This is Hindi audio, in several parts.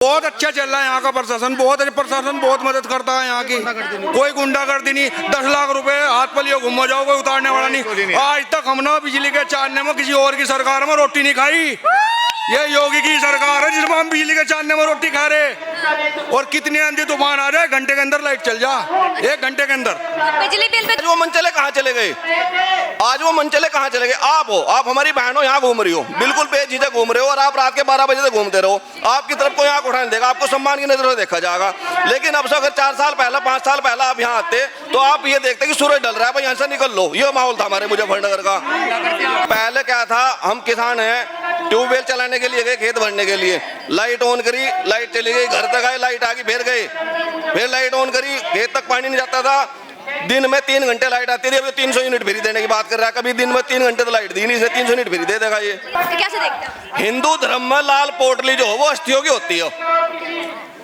बहुत अच्छा चल रहा है यहाँ का प्रशासन, बहुत अच्छा प्रशासन, बहुत मदद करता है यहाँ की। कोई गुंडागर्दी नहीं, 10 लाख रुपए हाथ पलियो घूमो जाओ, कोई उतारने वाला नहीं। आज तक हमने बिजली के चाहने में किसी और की सरकार में रोटी नहीं खाई। ये योगी की सरकार है जिसमें हम बिजली के चाहने में रोटी खा रहे। और कितनी आंधी तूफान आ जाए, घंटे के अंदर लाइट चल जा, 1 घंटे के अंदर। बिजली बिल पे वो मंचले कहाँ चले गए? आज वो मंचले कहाँ चले गए? आप हमारी बहनों यहाँ घूम रही हो, बिल्कुल बेझिझक घूम रहे हो, और आप रात के 12 बजे से घूमते रहो। आपकी तरफ कोई आंख उठाने देगा? आपको सम्मान की नजरों से देखा जाएगा। लेकिन अब से अगर 4 साल पहला, 5 साल पहला आप यहाँ आते तो आप ये देखते कि सूरज ढल रहा है, भाई यहाँ से निकल लो। ये माहौल था हमारे मुजफ्फरनगर का। पहले क्या था, हम किसान हैं, ट्यूबवेल चलाने के लिए गए, खेत भरने के लिए, लाइट ऑन करी, लाइट चली गई, घर तक आए, लाइट आ गई, फिर गए, फिर लाइट ऑन करी, खेत तक पानी नहीं जाता था। दिन में 3 घंटे लाइट आती रही। अब 300 यूनिट फ्री देने की बात कर रहा है। कभी दिन में 3 घंटे तो लाइट दी नहीं, इसे 300 यूनिट फ्री दे देगा ये। कैसे देखते हैं? हिंदू धर्म में लाल पोटली जो हो वो अस्थियों की होती है,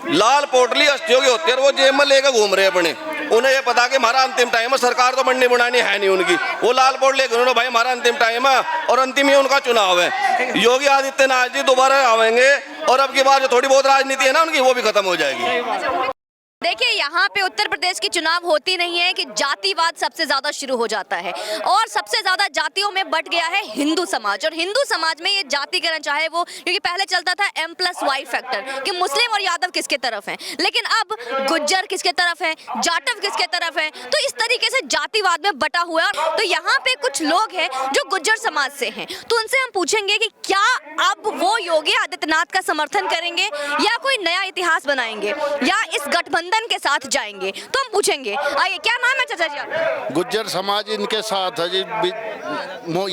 लाल पोटली अस्थियों की होती है, और वो जेब में लेकर घूम रहे हैं अपने। उन्हें ये पता कि हमारा अंतिम टाइम है, सरकार तो बननी बनानी है नहीं उनकी। वो लाल पोट लेकर उन्होंने, भाई हमारा अंतिम टाइम है और अंतिम ही उनका चुनाव है। योगी आदित्यनाथ जी दोबारा आवेंगे और अब की बार जो थोड़ी बहुत राजनीति है ना उनकी, वो भी खत्म हो जाएगी। देखिए, यहाँ पे उत्तर प्रदेश की चुनाव होती नहीं है कि जातिवाद सबसे ज्यादा शुरू हो जाता है, और सबसे ज्यादा जातियों में बट गया है हिंदू समाज। और हिंदू समाज में ये जातिकरण, चाहे वो, क्योंकि पहले चलता था M+Y फैक्टर कि मुस्लिम और यादव किसके तरफ हैं, लेकिन अब गुज्जर किसके तरफ है, जाटव किसके तरफ है, तो इस तरीके से जातिवाद में बटा हुआ है। तो यहाँ पे कुछ लोग हैं जो गुज्जर समाज से हैं, तो उनसे हम पूछेंगे कि क्या अब वो योगी आदित्यनाथ का समर्थन करेंगे या कोई नया इतिहास बनाएंगे या इस गठबंधन के साथ जाएंगे। तो हम पूछेंगे। आइए, क्या नाम है चाचा जी आपका? गुज्जर समाज इनके साथ है जी,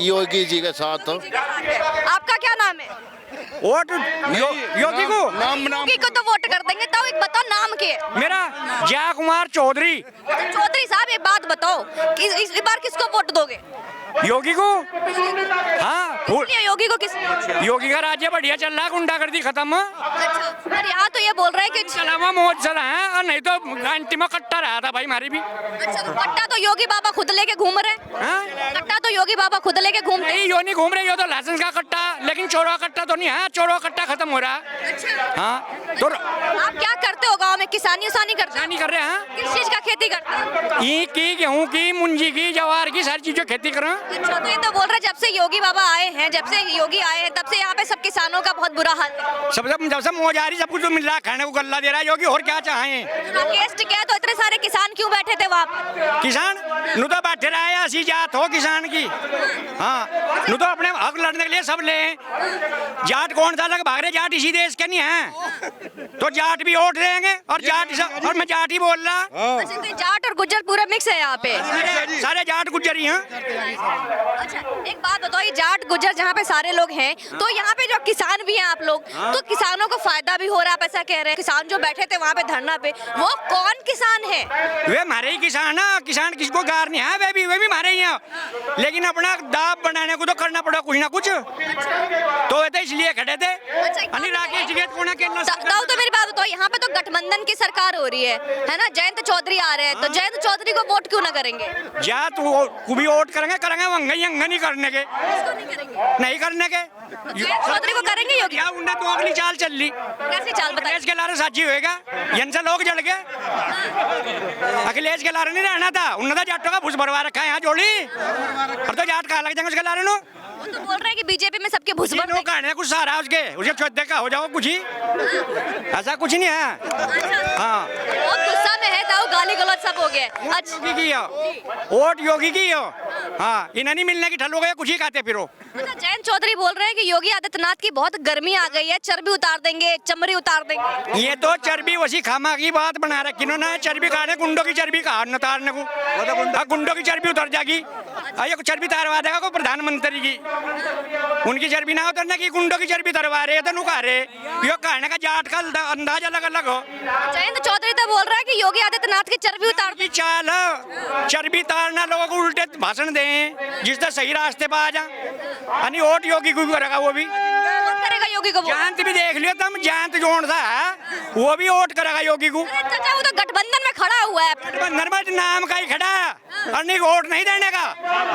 योगी जी के साथ। आपका क्या नाम है? वोट योगी को, योगी को तो वोट कर देंगे। तो एक बताओ, नाम क्या है? मेरा जया कुमार चौधरी। चौधरी साहब, एक बात बताओ कि इस बार किसको वोट दोगे? योगी को। हाँ, योगी को किस? योगी का राज्य बढ़िया चल रहा है, गुंडागर्दी खत्म। अच्छा, और यहाँ तो ये बोल रहे हैं कि चलावा मौज चला है, और नहीं तो अंतिम कट्टा रहा था भाई हमारी भी। अच्छा, तो कट्टा तो योगी बाबा खुद लेके घूम रहे हैं। कट्टा तो योगी बाबा खुद लेके घूमते हैं। नहीं, यो नहीं घूम रहे, यो तो लाइसेंस का कट्टा, लेकिन चोरवा कट्टा तो नहीं है। चोरवा कट्टा खत्म हो रहा है। अच्छा, हाँ, तो आप क्या करते हो गाँव में? किसानी उसानी करते हैं? नहीं कर रहे हैं। किस चीज का खेती करते हैं? ईख की, गेहूं की, मुंजी की, जवार की, सारी चीजों खेती कर रहे हैं। अच्छा, तो ये तो बोल रहे जब से योगी बाबा आए हैं, जब से योगी आए हैं, तब से यहाँ पे सब किसानों का बहुत बुरा हाल है। जब से मौज आ रही, सब कुछ तो मिल रहा है, खाने को गल्ला दे रहा है योगी, और क्या चाहें। टेस्ट क्या है, तो इतने सारे किसान क्यों बैठे थे वहाँ पे? किसान नु तो बैठे रहे, ऐसी जात हो किसान की। हाँ, नु तो अपने हक लड़ने के लिए सब ले। जाट कौन सा लग भाग रहे? जाट इसी देश के नहीं है, तो जाट भी वोट देंगे, और और मैं जाट ही बोल रहा। अच्छा, तो जाट और गुज्जर पूरा मिक्स है यहाँ पे? सारे जाट गुज्जर ही हैं। अच्छा, एक बात बताओ, ये जाट गुज्जर जहाँ पे सारे लोग हैं, तो यहाँ पे जो किसान भी हैं आप लोग, तो किसानों को फायदा भी हो रहा है, आप ऐसा कह रहे हैं? किसान जो बैठे थे वहाँ पे धरना पे, वो कौन किसान है? वे हमारे ही किसान है। किसान किसको गार नहीं है, वे भी हमारे ही हैं, लेकिन अपना दाब बनाने को तो करना पड़ा कुछ ना कुछ। तो वे तो इसलिए खड़े थे। राकेश टिकैत को ना खेलना। तो मेरी बात बताओ, यहाँ पे तो गठबंधन की सरकार हो रही है ना? जयंत चौधरी आ रहे हैं, तो जयंत चौधरी को वोट क्यों ना करेंगे? जात को भी वोट करेंगे, वंगई नहीं करने के, नहीं करने के। चौधरी को करेंगे योगी? उन्हें तो अगली चाल चल ली। कैसी चाल बताइए? अखिलेश के लारे साझी होएगा, इनसे लोग जड़ गए। अखिलेश के लारे नहीं रहना था, उन्होंने तो जाटों का भूस भरवा रखा है यहाँ जोड़ी, और तो जाट कहा लग जाएंगे उसके लारे नो। तो बोल रहे हैं कि बीजेपी में सबके भूस भर कहने कुछ सहारा उसके चौथे का हो जाओ कुछ ही, ऐसा कुछ नहीं है। हाँ, बहुत गुस्सा में है, ताऊ गाली गलौज सब हो गया। अच्छा, योगी की हो, वोट योगी की हो। हाँ, इन्हें नहीं मिलने की ठल हो गए, कुछ ही खाते फिरो। अच्छा, जयंत चौधरी बोल रहे हैं कि योगी आदित्यनाथ की बहुत गर्मी आ गई है, चर्बी उतार देंगे, चमड़ी उतार देंगे। ये तो चर्बी वसी खामा की बात बना रखी इन्होंने। चर्बी खाने, गुंडों की चर्बी खा उतारने को, गुंडों की चर्बी उतर जाएगी। ये चर्बी उतारवा देगा को प्रधानमंत्री की, उनकी चर्बी ना उतरने की, गुंडों की चर्बी उतरवा रहे तो नुका रहे। यो कहने का जाट का अंदाज अलग अलग हो। जयंत चौधरी तो बोल रहा है कि योगी आदित्यनाथ की चर्बी उतार की चाल चर्बी उतारना, लोगों को उल्टे भाषण दें, जिससे सही रास्ते पर आ जा। वोट योगी को करेगा, वो भी करेगा योगी को। जयंत भी देख लियो तुम, जयंत जोड़ सा है, वो भी वोट करेगा योगी को। चाचा, वो तो गठबंधन में खड़ा हुआ है। गठबंधन में नाम का ही खड़ा है, और नहीं वोट नहीं देने का,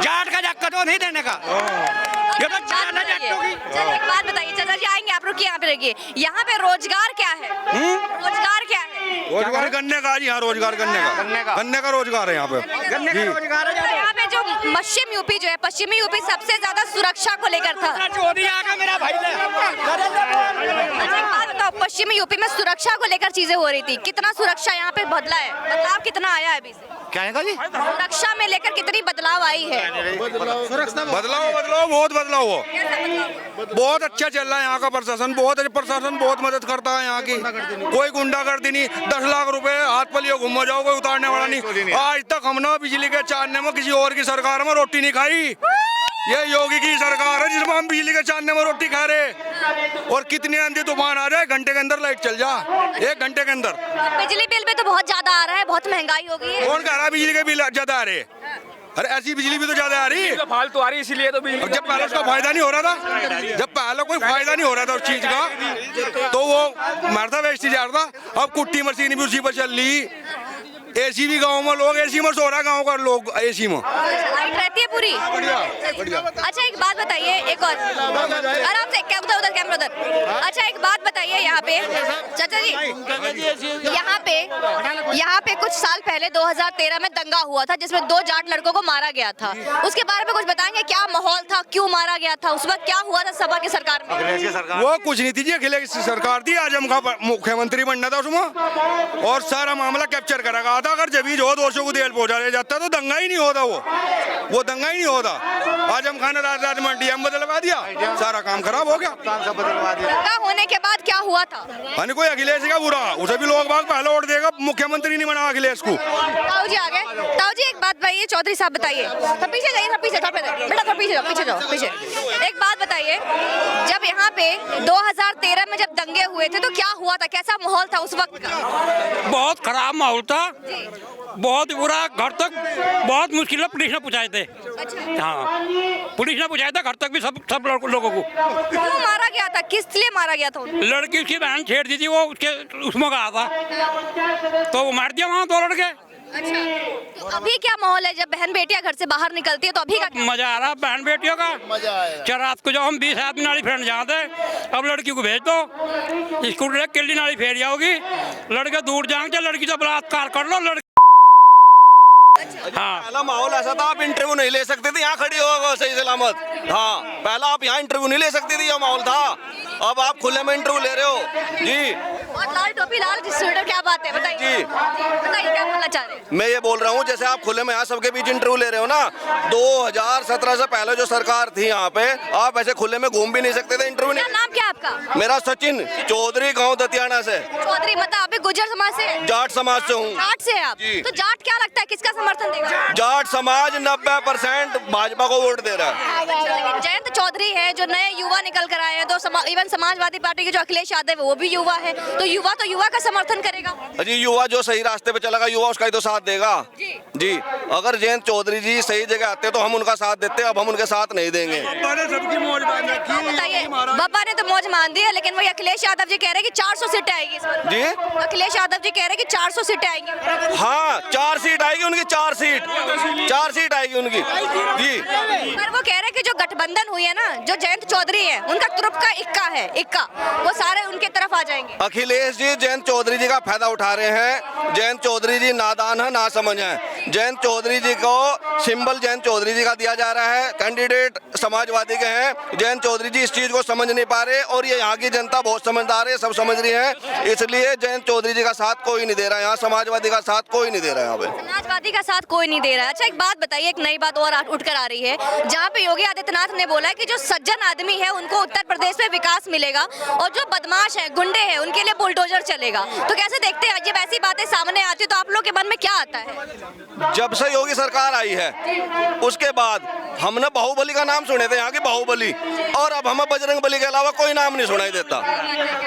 जाट का जक्का तो नहीं देने का। ये तो चाला जाटों की। चलिए एक बात बताइए, चाचा जी आएंगे, आप रुकिए, यहाँ पे रहिए। यहाँ पे रोजगार क्या है? रोजगार क्या है? रोजगार गन्ने का जी, यहाँ रोजगार गन्ने का रोजगार है यहाँ पे। गन्ने का रोजगार है। तो यहाँ पे जो पश्चिम यूपी जो है, पश्चिमी यूपी सबसे ज्यादा सुरक्षा को लेकर था। चोरी आगा मेरा भाई ले। अच्छा एक बात बताओ, पश्चिमी यूपी में सुरक्षा को लेकर चीजें हो रही थी, कितना सुरक्षा यहाँ पे बदला है? बदलाव कितना आया है अभी से? क्या है जी? सुरक्षा में लेकर कितनी बदलाव आई है? बदलाव बहुत बदलाव हो, बहुत अच्छा चल रहा है यहाँ का प्रशासन, बहुत मदद करता है यहाँ की। कोई गुंडागर्दी नहीं, 10 लाख रुपए हाथ पर लिए घूमो जाओ, कोई उतारने वाला नहीं। आज तक हमने बिजली के चाहने में किसी और की सरकार में रोटी नहीं खाई। ये योगी की सरकार है जिसमें हम बिजली के चाहने में रोटी खा रहे। और कितनी आंधी तूफान आ जाए, घंटे के अंदर लाइट चल जा, 1 घंटे के अंदर। बिजली बिल भी तो बहुत ज्यादा आ रहा है, बहुत महंगाई हो गई है। कौन कह रहा है बिजली के बिल ज्यादा आ रहे? अरे ऐसी बिजली भी तो ज्यादा आ रही है, फालतू आ रही, इसीलिए तो बिजली। अब जब पहले उसका फायदा नहीं हो रहा था, जब पहले कोई फायदा नहीं हो रहा था उस चीज का, तो वो मरता वेस्ट जा रहा था। अब कुट्टी मशीन भी उसी पर चल रही, एसी भी गांव में लोग एसी में सो रहा, गांव का लोग एसी में। लाइट रहती है पूरी। अच्छा एक बात बताइए, एक और आराम से कैमरा उधर। अच्छा एक बात बताइए, यहाँ पे चाचा जी, यहाँ पे कुछ साल पहले 2013 में दंगा हुआ था जिसमें 2 जाट लड़कों को मारा गया था। उसके बारे में कुछ बताएंगे, क्या माहौल था, क्यों मारा गया था, उस वक्त क्या हुआ था सपा की सरकार में? वो कुछ नहीं थी जी, अखिलेश की सरकार थी, आजम खां मुख्यमंत्री बनना था उसमें, और सारा मामला कैप्चर करा गया था। अगर जब जो दोषों को जेल पहुंचा दिया जाता तो दंगा ही नहीं होता, वो दंगा ही नहीं होता। आजम खान ने रात में डीएम बदलवा दिया, सारा काम खराब हो गया। दंगा होने के बाद क्या हुआ था? यानी कोई अखिलेश का बुरा, उसे भी लोग बाग पहले वोट देगा, मुख्यमंत्री नहीं बना अखिलेश को। ताऊ जी आ गए। ताऊ जी एक बात बताइए, चौधरी साहब बताइए, सब पीछे जाइए, सब पीछे बेटा, सब पीछे जाओ पीछे। एक बात बताइए, जब यहाँ पे 2013 में जब दंगे हुए थे तो क्या हुआ था, कैसा माहौल था उस वक्त का? बहुत खराब माहौल था, बहुत बुरा। घर तक बहुत मुश्किल है, पुलिस ने पहुंचाए थे। हाँ, पुलिस ने पहुंचाया था घर तक भी, सब लोगों को। क्यों मारा गया था, किस लिए मारा गया था? लड़की उसकी बहन छेड़ दी थी, वो उसके उसमें गया था तो वो मार दिया वहाँ 2 लड़के। अच्छा, तो अभी क्या माहौल है जब बहन बेटियां घर से बाहर निकलती है, तो अभी का क्या? मजा आ रहा बहन बेटियों का, मजा आया। चल रात को जब हम 20 आदमी नाली फेरने जाते, अब लड़की को भेज दो, स्कूटर किल्ली नाली फेर जाओगी, लड़के दूर जाएंगे, लड़की से बलात्कार कर लो, लड़की। हाँ, पहला माहौल ऐसा था, आप इंटरव्यू नहीं ले सकते थे, यहाँ खड़ी हो सही सलामत। हाँ, पहला आप यहाँ इंटरव्यू नहीं ले सकते थे, ये माहौल था। अब आप खुले में इंटरव्यू ले रहे हो जी। और लाल टोपी लाल स्वेटर, क्या बात है बताइए जी। बताइए क्या बोलना चाह रहे हैं? मैं ये बोल रहा हूँ, जैसे आप खुले में यहाँ सबके बीच इंटरव्यू ले रहे हो ना, 2017 से पहले जो सरकार थी यहाँ पे, आप ऐसे खुले में घूम भी नहीं सकते थे, इंटरव्यू क्या नहीं। नाम क्या आपका? मेरा सचिन चौधरी, गाँव दतियाना से। चौधरी, मतलब आप भी गुर्जर समाज से हैं? जाट समाज से हूँ। जाट से हैं आप? जी। तो जाट क्या लगता है, किसका समर्थन देगा? जाट समाज 90% भाजपा को वोट दे रहा है। लेकिन जयंत चौधरी है जो नए युवा निकल कर आए हैं, तो इवन समाजवादी पार्टी के जो अखिलेश यादव है वो भी युवा है, तो युवा का समर्थन करेगा जी। युवा जो सही रास्ते पे चलेगा, युवा उसका ही तो साथ देगा जी। अगर जयंत चौधरी जी सही जगह आते तो हम उनका साथ देते, अब हम उनके साथ नहीं देंगे। बताइए, बाबा ने तो मौज मान दी है, लेकिन वही अखिलेश यादव जी कह रहे हैं कि 400 सीटें आएगी इस बार। जी, अखिलेश यादव जी कह रहे हैं कि 400 सीटें आएंगी। हाँ 4 सीट आएगी उनकी, 4 सीट आएगी उनकी जी। पर वो कह रहे हैं कि जो गठबंधन हुई है ना, जो जयंत चौधरी है उनका तुरुप का इक्का, वो सारे उनके तरफ आ जाएंगे। अखिलेश जी जयंत चौधरी जी का फायदा उठा रहे हैं। जयंत चौधरी जी नादान है, ना समझ है। जयंत चौधरी जी को सिंबल जयंत चौधरी जी का दिया जा रहा है, कैंडिडेट समाजवादी के हैं। जयंत चौधरी जी इस चीज को समझ नहीं पा रहे, और ये यहाँ की जनता बहुत समझदार है, सब समझ रही है, इसलिए जयंत चौधरी जी का साथ कोई नहीं दे रहा है यहाँ, समाजवादी का साथ कोई नहीं दे रहा है यहाँ पे। समाजवादी का साथ कोई नहीं दे रहा है। अच्छा एक बात बताइए, एक नई बात और उठकर आ रही है, जहाँ पे योगी आदित्यनाथ ने बोला है कि जो सज्जन आदमी है उनको उत्तर प्रदेश में विकास मिलेगा, और जो बदमाश है, गुंडे हैं, उनके लिए बुलडोजर चलेगा। तो कैसे देखते हैं जब ऐसी बातें सामने आती है, तो आप लोग के मन में क्या आता है? जब से योगी सरकार आई है उसके बाद हमने बाहुबली का नाम सुने थे, यहाँ की बाहुबली, और अब हमें बजरंग बली के अलावा कोई नाम नहीं सुनाई देता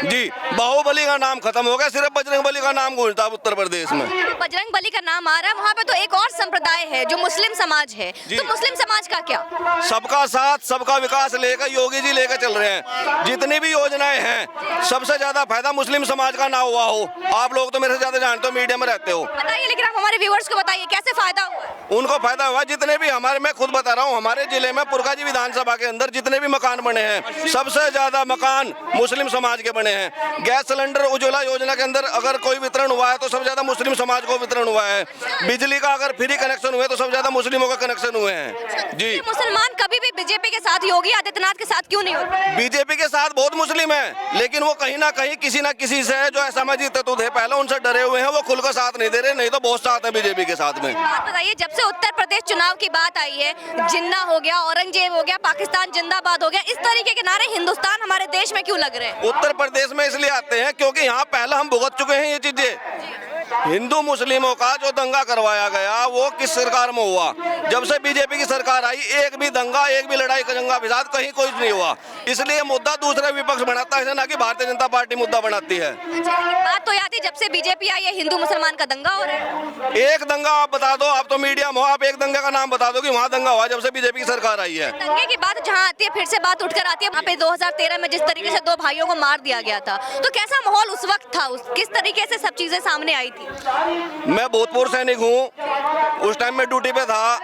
जी। बाहुबली का नाम खत्म हो गया, सिर्फ बजरंग बली का नाम गूंजता है उत्तर प्रदेश में। बजरंग बली का नाम आ रहा है, वहाँ पे तो एक और संप्रदाय है जो मुस्लिम समाज है, तो मुस्लिम समाज का क्या? सबका साथ सबका विकास लेकर योगी जी लेकर चल रहे हैं। जितनी भी योजनाएं हैं, सबसे ज्यादा फायदा मुस्लिम समाज का ना हुआ हो। आप लोग तो मेरे से ज्यादा जानते हो, मीडिया में रहते हो। बताइए, लेकिन आप हमारे व्यूअर्स को बताइए कैसे फायदा हुआ? उनको फायदा हुआ जितने भी हमारे, मैं खुद बता रहा हूँ, हमारे जिले में पुरकाजी विधानसभा के अंदर जितने भी मकान बने हैं सबसे ज्यादा मकान मुस्लिम समाज के बने हैं। गैस सिलेंडर उज्ज्वला योजना के अंदर अगर कोई वितरण हुआ है तो सबसे ज्यादा मुस्लिम समाज को वितरण हुआ है। बिजली का अगर फ्री कनेक्शन हुए तो सबसे ज्यादा मुस्लिमों का कनेक्शन हुए हैं जी। मुसलमान कभी भी बीजेपी के साथ, योगी आदित्यनाथ के साथ क्यों नहीं होते? बीजेपी के साथ बहुत मुस्लिम है, लेकिन वो कहीं ना कहीं किसी ना किसी से जो असामाजिक तत्व थे पहले उनसे डरे हुए हैं, वो खुलकर साथ नहीं दे रहे, नहीं तो बहुत साथ है बीजेपी के साथ में। बात बताइए, जब से उत्तर प्रदेश चुनाव की बात आई है, जिन्ना हो गया, औरंगजेब हो गया, पाकिस्तान जिंदाबाद हो गया, इस तरीके के नारे हिंदुस्तान हमारे देश में क्यों लग रहे हैं? उत्तर प्रदेश में इसलिए आते हैं क्योंकि यहाँ पहले हम भुगत चुके हैं ये चीजें। हिंदू मुस्लिमों का जो दंगा करवाया गया वो किस सरकार में हुआ? जब से बीजेपी की सरकार आई एक भी दंगा, एक भी लड़ाई का दंगा विवाद कहीं कोई नहीं हुआ। इसलिए मुद्दा दूसरा विपक्ष बनाता है, ना कि भारतीय जनता पार्टी मुद्दा बनाती है। बात तो याद है, जब से बीजेपी आई है हिंदू मुसलमान का दंगा हो रहा है। एक दंगा आप बता दो, आप तो मीडिया में हो, आप एक दंगे का नाम बता दो कि वहाँ दंगा हुआ जब से बीजेपी की सरकार आई है। दंगे की बात जहाँ आती है फिर से बात उठकर आती है वहाँ पे 2013 में जिस तरीके से 2 भाइयों को मार दिया गया था, तो कैसा माहौल उस वक्त था, किस तरीके से सब चीजें सामने आई थी? मैं भूतपूर्व सैनिक हूँ, उस टाइम में ड्यूटी पे था।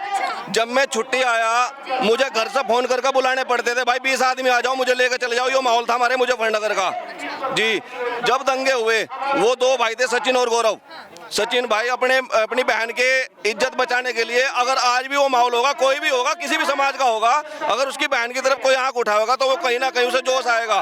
जब मैं छुट्टी आया मुझे घर से फोन करके बुलाने पड़ते थे, भाई 20 आदमी आ जाओ, मुझे लेकर चले जाओ। ये माहौल था हमारे मुजफ्फरनगर का जी। जब दंगे हुए वो 2 भाई थे, सचिन और गौरव। सचिन भाई अपनी बहन के इज्जत बचाने के लिए, अगर आज भी वो माहौल होगा, कोई भी होगा, किसी भी समाज का होगा, अगर उसकी बहन की तरफ कोई आंख उठाएगा तो वो कहीं ना कहीं उसे जोश आएगा,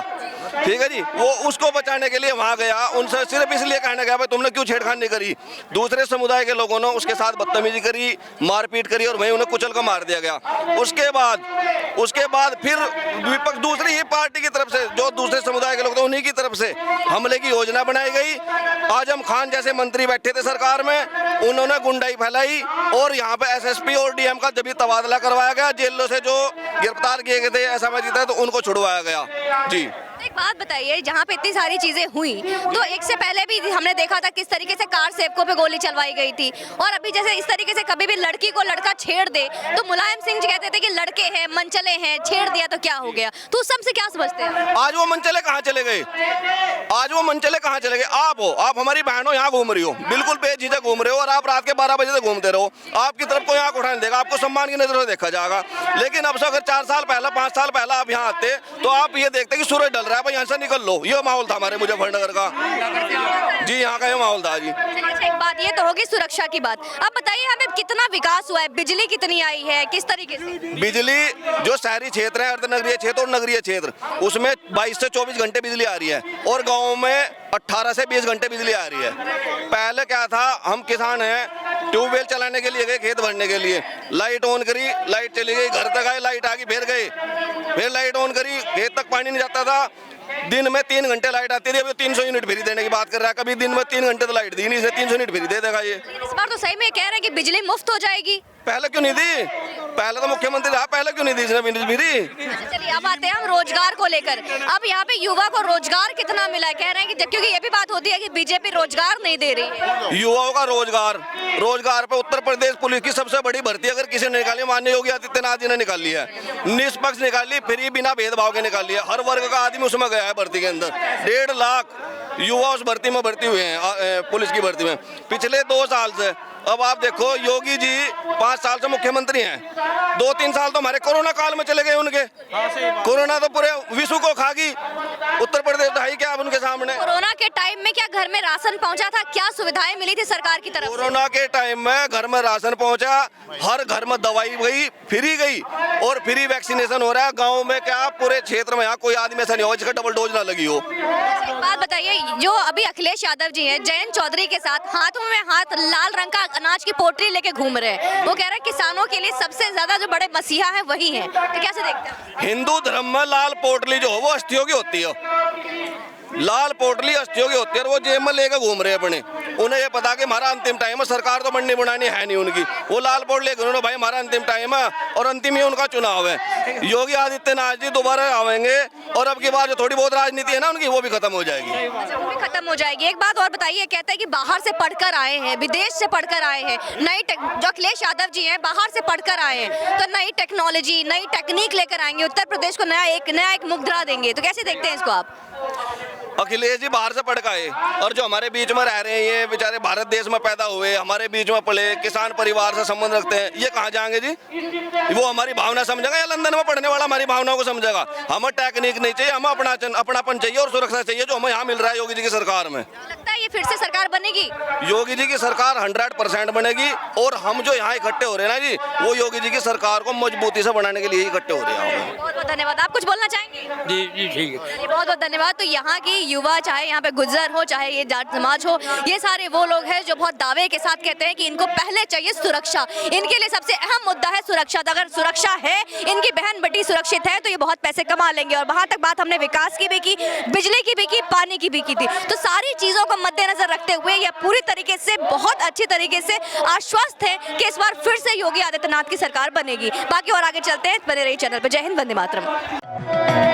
ठीक है जी। वो उसको बचाने के लिए वहां गया, उनसे सिर्फ इसलिए कहने गया भाई तुमने क्यों छेड़खानी करी। दूसरे समुदाय के लोगों ने उसके साथ बदतमीजी करी, मारपीट करी और वहीं उन्हें कुचल कर मार दिया गया। उसके बाद फिर विपक्ष दूसरी ही पार्टी की तरफ से, जो दूसरे समुदाय के लोग थे उन्हीं की तरफ से हमले की योजना बनाई गई। आजम खान जैसे मंत्री बैठे थे सरकार में, उन्होंने गुंडाई फैलाई और यहाँ पे एसएसपी और डीएम का जब तबादला करवाया गया, जेलों से जो गिरफ्तार किए गए थे असामाजिक तत्व तो उनको छुड़वाया गया जी। एक बात बताइए, जहाँ पे इतनी सारी चीजें हुई तो एक से पहले भी हमने देखा था किस तरीके से कार सेवकों पे गोली चलवाई गई थी, और अभी जैसे इस तरीके से कभी भी लड़की को लड़का छेड़ दे तो मुलायम सिंह जी कहते थे कि लड़के हैं, मनचले हैं, छेड़ दिया तो क्या हो गया, तो उस सबसे क्या समझते हैं? आज वो मनचले कहाँ चले गए? आज वो मनचले कहाँ चले गए? आप हो, आप हमारी बहनों यहाँ घूम रही हो, बिल्कुल बेझिझक घूम रहे हो, और आप रात के 12 बजे तक घूमते रहो, आपकी तरफ कोई आंख उठाने देगा, आपको सम्मान की नजरों से देखा जाएगा। लेकिन अब से अगर 4 साल पहले 5 साल पहले आप यहाँ आते तो आप ये देखते कि सूरज ढल रहा है, भाई यहाँ से निकल लो। ये माहौल था हमारे मुजफ्फरनगर का जी, यहाँ का ये माहौल था जी। अच्छा, एक बात ये तो होगी सुरक्षा की बात। अब बताइए यहाँ पे कितना विकास हुआ है, बिजली कितनी आई है, किस तरीके से? बिजली जो शहरी क्षेत्र है, अर्धनगरीय क्षेत्र और नगरीय क्षेत्र, उसमें 22 से 24 घंटे बिजली आ रही है, और गाँव में 18 से 20 घंटे बिजली आ रही है। पहले क्या था, हम किसान हैं, ट्यूबवेल चलाने के लिए गए, खेत भरने के लिए, लाइट ऑन करी, लाइट चली गई, घर तक आए, लाइट आ गई, फिर गए, फिर लाइट ऑन करी, खेत तक पानी नहीं जाता था। दिन में 3 घंटे लाइट आती थी, अभी 300 यूनिट फ्री देने की बात कर रहा है। कभी दिन में 3 घंटे तो लाइट दी नहीं, इसे 300 यूनिट फ्री दे देगा ये। इस बार तो सही में कह रहे हैं कि बिजली मुफ्त हो जाएगी। पहले क्यों नहीं दी? पहले तो मुख्यमंत्री रहा, पहले क्यों नहीं दी इसने बिजली फ्री? चलिए अब आते हैं हम रोजगार को लेकर। अब यहाँ पे युवा को रोजगार कितना मिला है? कह रहे हैं कि क्योंकि ये भी बात होती है कि बीजेपी रोजगार नहीं दे रही है युवाओं का रोजगार पे उत्तर प्रदेश पुलिस की सबसे बड़ी भर्ती अगर किसी ने निकाली, माननीय योगी आदित्यनाथ जी ने निकाली है, निष्पक्ष निकाली, फ्री बिना भेदभाव के निकाली है। हर वर्ग का आदमी उसमें गया है भर्ती के अंदर। 1.5 लाख युवा उस भर्ती में भर्ती हुए हैं, पुलिस की भर्ती में, पिछले 2 साल से। अब आप देखो, योगी जी 5 साल से मुख्यमंत्री हैं, 2-3 साल तो हमारे कोरोना काल में चले गए उनके। कोरोना तो पूरे विश्व को खा गई, उत्तर प्रदेश ढाई क्या अब उनके सामने। कोरोना के टाइम में क्या घर में राशन पहुंचा था? क्या सुविधाएं मिली थी सरकार की तरफ से? कोरोना के टाइम में घर में राशन पहुंचा, हर घर में दवाई गई, फ्री गई, और फ्री वैक्सीनेशन हो रहा है। गाँव में क्या पूरे क्षेत्र में यहाँ कोई आदमी ऐसा नहीं हो जिसका डबल डोज ना लगी हो। एक बात बताइए, जो अभी अखिलेश यादव जी हैं जयंत चौधरी के साथ हाथों में हाथ लाल रंग का अनाज की पोटली लेके घूम रहे हैं, वो कह रहे हैं किसानों के लिए सबसे ज्यादा जो बड़े मसीहा है वही है, तो कैसे देखते हैं? हिंदू धर्म में लाल पोटली जो हो वो अस्थियों की होती है, लाल पोटली अस्थियों की होती है, और वो जेब में लेकर घूम रहे हैं अपने। उन्हें ये पता कि हमारा अंतिम टाइम है, सरकार तो बननी बनानी है नहीं उनकी, वो लाल पोटली लेकर भाई हमारा अंतिम टाइम है और अंतिम ही उनका चुनाव है। योगी आदित्यनाथ जी दोबारा आवेंगे और अब की बार जो थोड़ी बहुत राजनीति है ना उनकी, वो भी खत्म हो जाएगी। वो भी खत्म हो जाएगी। एक बात और बताइए, कहते हैं कि बाहर से पढ़कर आए हैं, विदेश से पढ़कर आए हैं, जो अखिलेश यादव जी हैं बाहर से पढ़कर आए हैं, तो नई टेक्नोलॉजी, नई टेक्निक लेकर आएंगे, उत्तर प्रदेश को नया एक मुख देंगे, तो कैसे देखते हैं इसको आप? अखिलेश जी बाहर से पढ़ के आए और जो हमारे बीच में रह रहे हैं, ये बेचारे भारत देश में पैदा हुए, हमारे बीच में पले, किसान परिवार से संबंध रखते हैं, ये कहाँ जाएंगे जी? वो हमारी भावना समझेगा या लंदन में पढ़ने वाला हमारी भावनाओं को समझेगा? हमें टेक्निक नहीं चाहिए, हमें अपनापन चाहिए और सुरक्षा चाहिए, जो हमें यहाँ मिल रहा है योगी जी की सरकार में। लगता है ये फिर से सरकार बनेगी? योगी जी की सरकार 100% बनेगी और हम जो यहाँ इकट्ठे हो रहे हैं ना जी, वो योगी जी की सरकार को मजबूती से बनाने के लिए इकट्ठे हो रहे हैं। बहुत बहुत धन्यवाद। आप कुछ बोलना चाहेंगे? जी जी ठीक है। चलिए, बहुत बहुत धन्यवाद। तो यहाँ की युवा, चाहे यहाँ पे गुज्जर हो, चाहे ये जाट समाज हो, ये सारे वो लोग हैं जो बहुत दावे के साथ कहते हैं कि इनको पहले चाहिए सुरक्षा। इनके लिए सबसे अहम मुद्दा है सुरक्षा। तो अगर सुरक्षा है, इनकी बहन बेटी सुरक्षित है, तो ये बहुत पैसे कमा लेंगे। और वहां तक बात हमने विकास की भी की, बिजली की भी की, पानी की भी की थी। तो सारी चीजों को मद्देनजर रखते हुए यह पूरी तरीके से, बहुत अच्छी तरीके से आश्वस्त है कि इस बार फिर से योगी आदित्यनाथ की सरकार बनेगी। बाकी और आगे चलते हैं, बने रहिए चैनल पर। जय हिंद, वंदे मातरम।